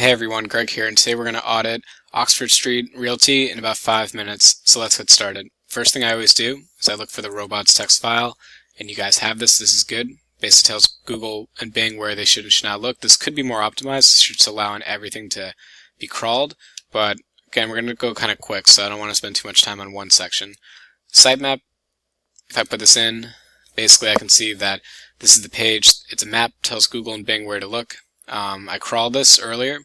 Hey everyone, Greg here, and today we're going to audit Oxford Street Realty in about 5 minutes, so let's get started. First thing I always do is I look for the robots text file, and you guys have this is good. Basically tells Google and Bing where they should and should not look. This could be more optimized, this should just allow everything to be crawled, but again, we're going to go kind of quick, so I don't want to spend too much time on one section. Sitemap, if I put this in, basically I can see that this is the page, it's a map, tells Google and Bing where to look. I crawled this earlier.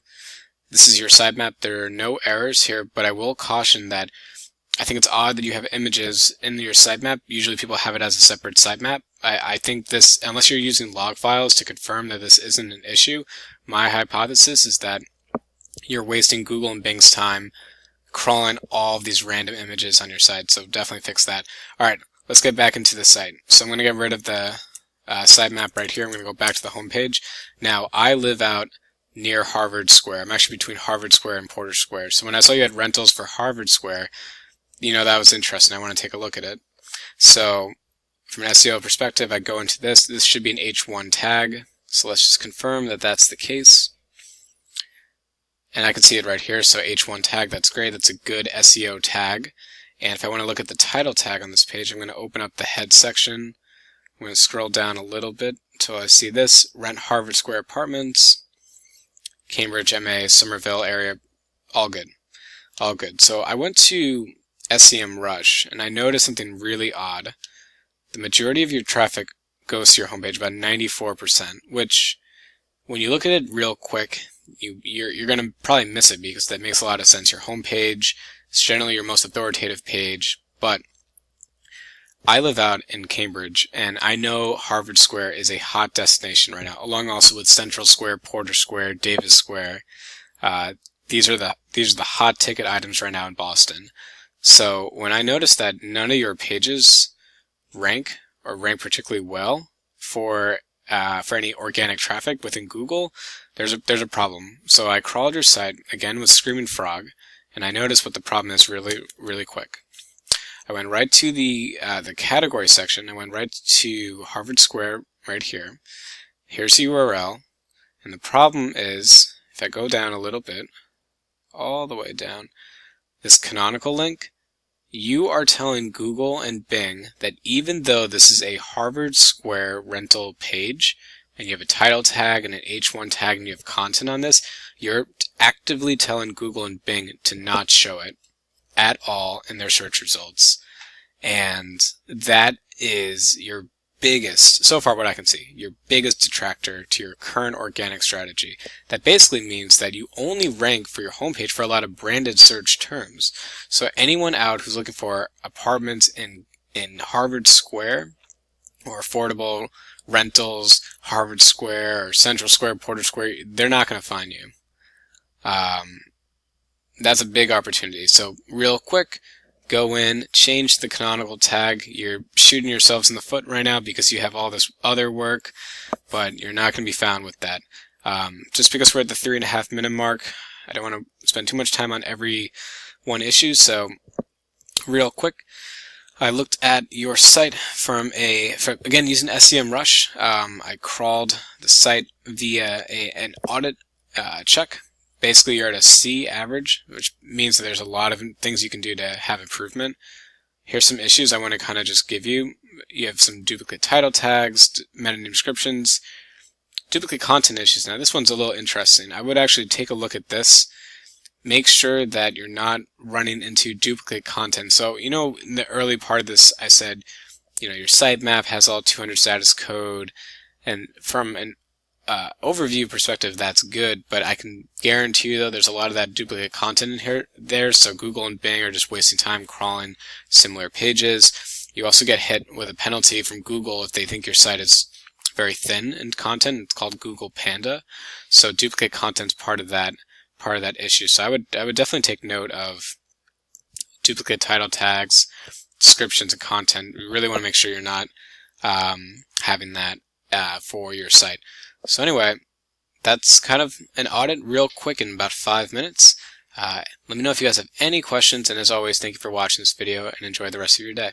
This is your sitemap. There are no errors here, but I will caution that I think it's odd that you have images in your sitemap. Usually people have it as a separate sitemap. I think this, unless you're using log files to confirm that this isn't an issue, my hypothesis is that you're wasting Google and Bing's time crawling all of these random images on your site, so definitely fix that. Alright, let's get back into the site. So I'm going to get rid of the sitemap right here. I'm going to go back to the home page. Now, I live out near Harvard Square. I'm actually between Harvard Square and Porter Square. So when I saw you had rentals for Harvard Square, that was interesting. I want to take a look at it. So from an SEO perspective, I go into this. This should be an H1 tag. So let's just confirm that that's the case. And I can see it right here. So H1 tag, that's great. That's a good SEO tag. And if I want to look at the title tag on this page, I'm going to open up the head section. I'm going to scroll down a little bit until I see this. Rent Harvard Square Apartments, Cambridge, MA, Somerville area, all good. All good. So I went to SEMRush and I noticed something really odd. The majority of your traffic goes to your homepage, about 94%, which when you look at it real quick, you're going to probably miss it because that makes a lot of sense. Your homepage is generally your most authoritative page, but I live out in Cambridge, and I know Harvard Square is a hot destination right now, along also with Central Square, Porter Square, Davis Square. These are the hot ticket items right now in Boston. So when I noticed that none of your pages rank particularly well for any organic traffic within Google, there's a problem. So I crawled your site again with Screaming Frog, and I noticed what the problem is really quick. I went right to the category section. I went right to Harvard Square right here. Here's the URL. And the problem is, if I go down a little bit, all the way down, this Canonical link, you are telling Google and Bing that even though this is a Harvard Square rental page, and you have a title tag and an H1 tag and you have content on this, you're actively telling Google and Bing to not show it at all in their search results. And that is your biggest, so far what I can see, your biggest detractor to your current organic strategy. That basically means that you only rank for your homepage for a lot of branded search terms. So anyone out who's looking for apartments in Harvard Square or affordable rentals, Harvard Square or Central Square, Porter Square, they're not going to find you. That's a big opportunity. So real quick, go in, change the canonical tag. You're shooting yourselves in the foot right now because you have all this other work, but you're not going to be found with that. Just because we're at the 3.5 minute mark, I don't want to spend too much time on every one issue. So real quick, I looked at your site again using SEMRush. I crawled the site via an audit check. Basically, you're at a C average, which means that there's a lot of things you can do to have improvement. Here's some issues I want to kind of just give you. You have some duplicate title tags, meta name descriptions, duplicate content issues. Now, this one's a little interesting. I would actually take a look at this. Make sure that you're not running into duplicate content. So, in the early part of this, I said, your sitemap has all 200 status code, and from an overview perspective, that's good, but I can guarantee you though there's a lot of that duplicate content in there, so Google and Bing are just wasting time crawling similar pages. You also get hit with a penalty from Google if they think your site is very thin in content. It's called Google Panda. So duplicate content's part of that issue. So I would definitely take note of duplicate title tags, descriptions, and content. You really want to make sure you're not having that for your site. So anyway, that's kind of an audit real quick in about 5 minutes. Let me know if you guys have any questions, and as always, thank you for watching this video and enjoy the rest of your day.